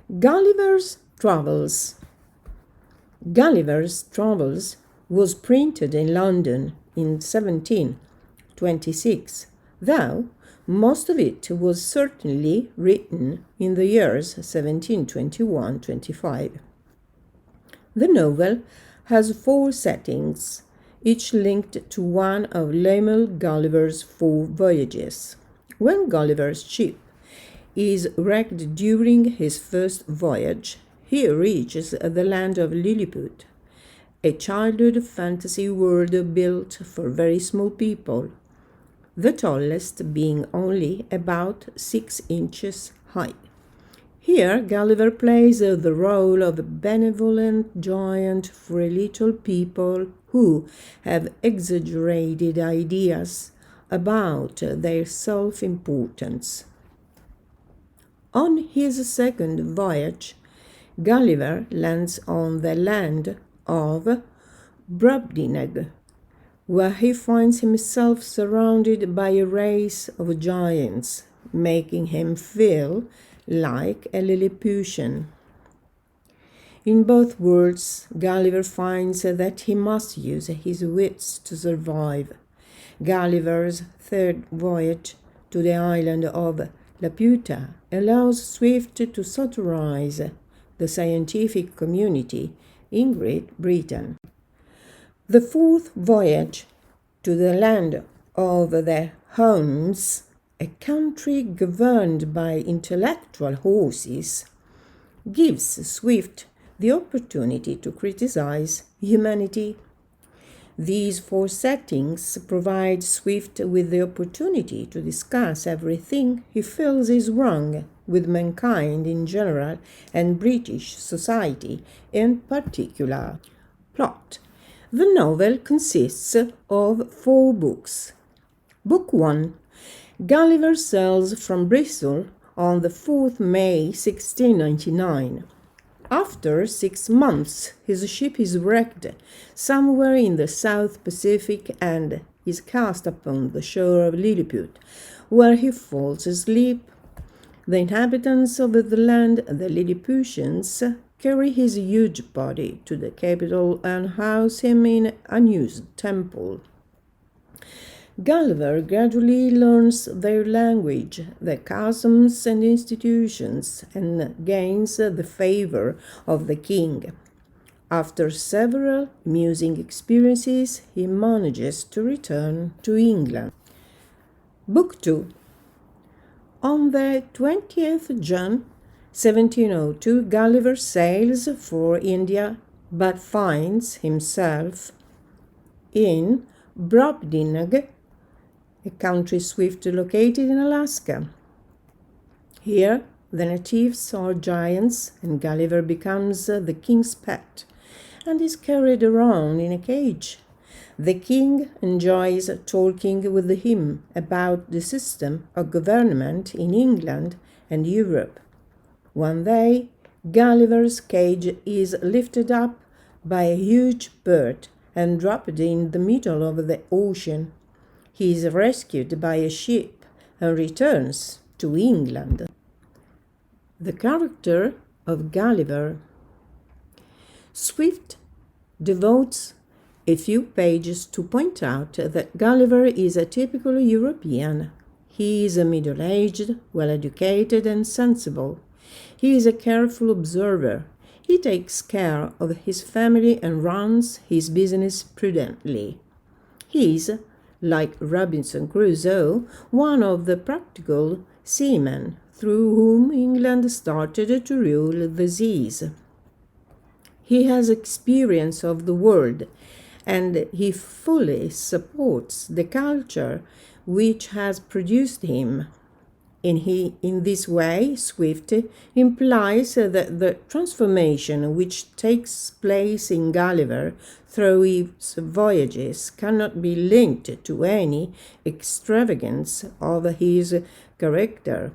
Gulliver's Travels. Gulliver's Travels was printed in London in 1726, though most of it was certainly written in the years 1721-25. The novel has 4 settings, each linked to one of Lemuel Gulliver's 4 voyages. When Gulliver's ship is wrecked during his first voyage, he reaches the land of Lilliput, a childhood fantasy world built for very small people, the tallest being only about 6 inches high. Here, Gulliver plays the role of a benevolent giant for a little people who have exaggerated ideas about their self-importance. On his second voyage, Gulliver lands on the land of Brobdingnag, where he finds himself surrounded by a race of giants, making him feel like a Lilliputian. In both worlds, Gulliver finds that he must use his wits to survive. Gulliver's third voyage to the island of Laputa allows Swift to satirize the scientific community in Great Britain. The fourth voyage to the land of the Huns, a country governed by intellectual horses, gives Swift the opportunity to criticize humanity. These 4 settings provide Swift with the opportunity to discuss everything he feels is wrong with mankind in general and British society in particular. Plot. The novel consists of 4 books. Book 1. Gulliver sails from Bristol on the 4th May 1699. After 6 months, his ship is wrecked somewhere in the South Pacific and is cast upon the shore of Lilliput, where he falls asleep. The inhabitants of the land, the Lilliputians, carry his huge body to the capital and house him in an unused temple. Gulliver gradually learns their language, their customs and institutions, and gains the favor of the king. After several amusing experiences, he manages to return to England. Book 2. On the 20th June 1702, Gulliver sails for India, but finds himself in Brobdingnag, a country Swift located in Alaska. Here, the natives are giants, and Gulliver becomes the king's pet and is carried around in a cage. The king enjoys talking with him about the system of government in England and Europe. One day, Gulliver's cage is lifted up by a huge bird and dropped in the middle of the ocean. He is rescued by a ship and returns to England. The character of Gulliver. Swift devotes a few pages to point out that Gulliver is a typical European. He is a middle-aged, well-educated and sensible. He is a careful observer. He takes care of his family and runs his business prudently. He is, like Robinson Crusoe, one of the practical seamen through whom England started to rule the seas. He has experience of the world, and he fully supports the culture which has produced him. In this way, Swift implies that the transformation which takes place in Gulliver through his voyages cannot be linked to any extravagance of his character.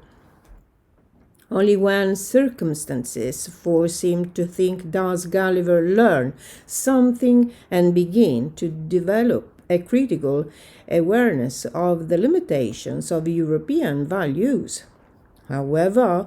Only when circumstances force him to think does Gulliver learn something and begin to develop a critical awareness of the limitations of European values. However,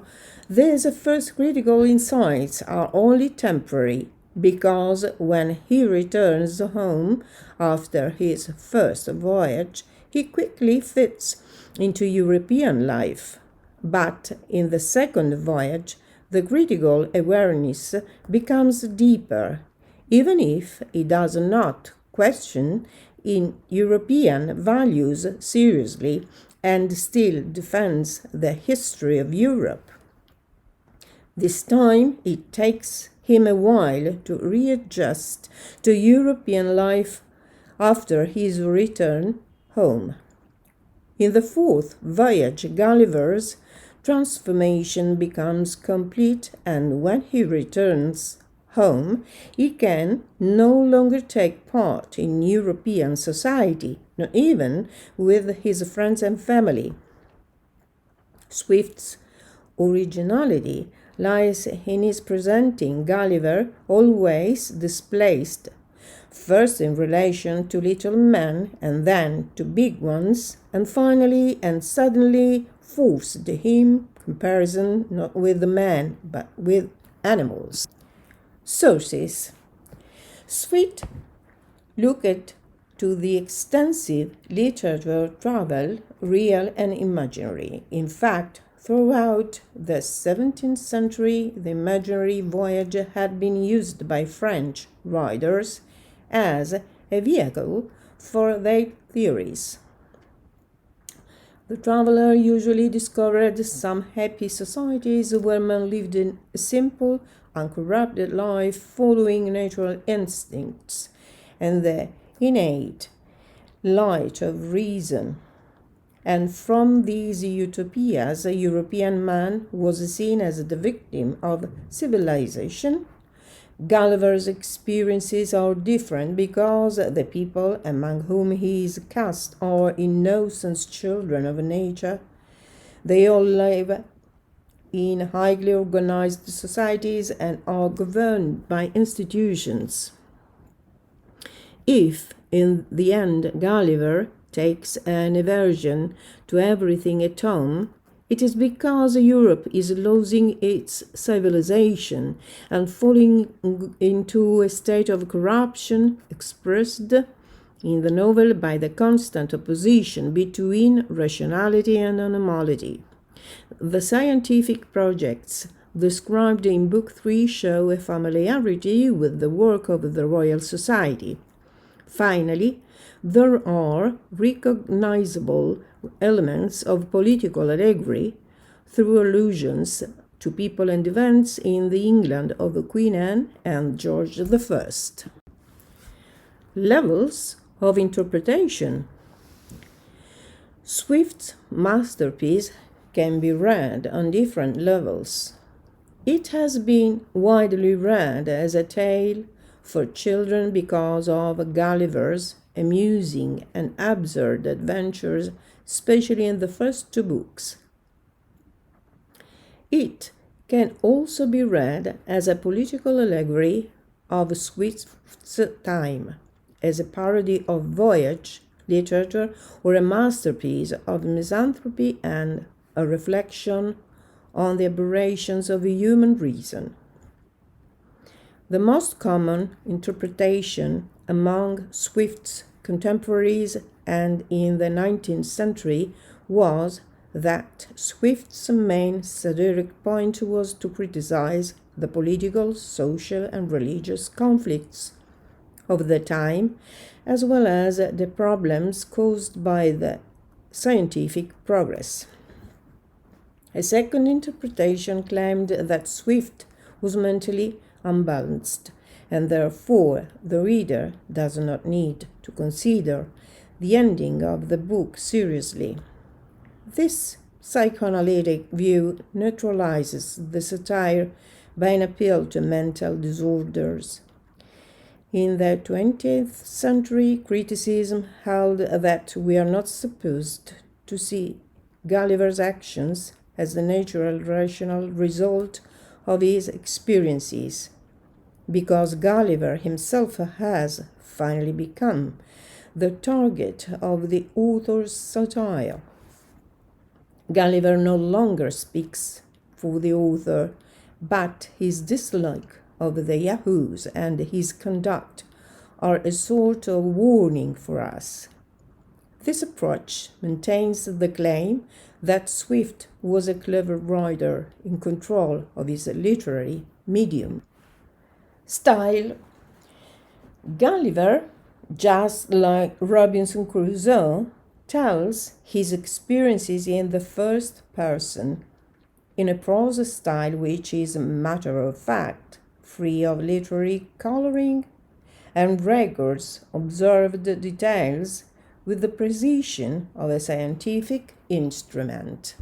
These first critical insights are only temporary because when he returns home after his first voyage, he quickly fits into European life. But in the second voyage, the critical awareness becomes deeper, even if he does not question in European values seriously and still defends the history of Europe. This time it takes him a while to readjust to European life after his return home. In the fourth voyage, Gulliver's transformation becomes complete, and when he returns home, he can no longer take part in European society, not even with his friends and family. Swift's originality lies in his presenting Gulliver always displaced, first in relation to little men and then to big ones, and finally and suddenly forced him comparison not with the man but with animals. Sources. Swift looked to the extensive literature travel, real and imaginary. In fact, throughout the 17th century, the imaginary voyage had been used by French writers as a vehicle for their theories. The traveler usually discovered some happy societies where men lived in a simple, uncorrupted life following natural instincts and the innate light of reason. And from these utopias, a European man was seen as the victim of civilization. Gulliver's experiences are different because the people among whom he is cast are in no sense children of nature. They all live in highly organized societies and are governed by institutions. If, in the end, Gulliver takes an aversion to everything at home, it is because Europe is losing its civilization and falling into a state of corruption expressed in the novel by the constant opposition between rationality and anomaly. The scientific projects described in Book 3 show a familiarity with the work of the Royal Society. Finally, there are recognizable elements of political allegory through allusions to people and events in the England of Queen Anne and George I. Levels of interpretation. Swift's masterpiece can be read on different levels. It has been widely read as a tale for children because of Gulliver's amusing and absurd adventures, especially in the first two books. It can also be read as a political allegory of Swift's time, as a parody of voyage literature, or a masterpiece of misanthropy and a reflection on the aberrations of human reason. The most common interpretation among Swift's contemporaries and in the 19th century was that Swift's main satiric point was to criticize the political, social, and religious conflicts of the time, as well as the problems caused by the scientific progress. A second interpretation claimed that Swift was mentally unbalanced, and therefore the reader does not need to consider the ending of the book seriously. This psychoanalytic view neutralizes the satire by an appeal to mental disorders. In the 20th century, criticism held that we are not supposed to see Gulliver's actions as the natural, rational result of his experiences, because Gulliver himself has finally become the target of the author's satire. Gulliver no longer speaks for the author, but his dislike of the Yahoos and his conduct are a sort of warning for us. This approach maintains the claim that Swift was a clever writer in control of his literary medium. Style. Gulliver, just like Robinson Crusoe, tells his experiences in the first person, in a prose style which is matter of fact, free of literary coloring, and records observed details with the precision of a scientific instrument.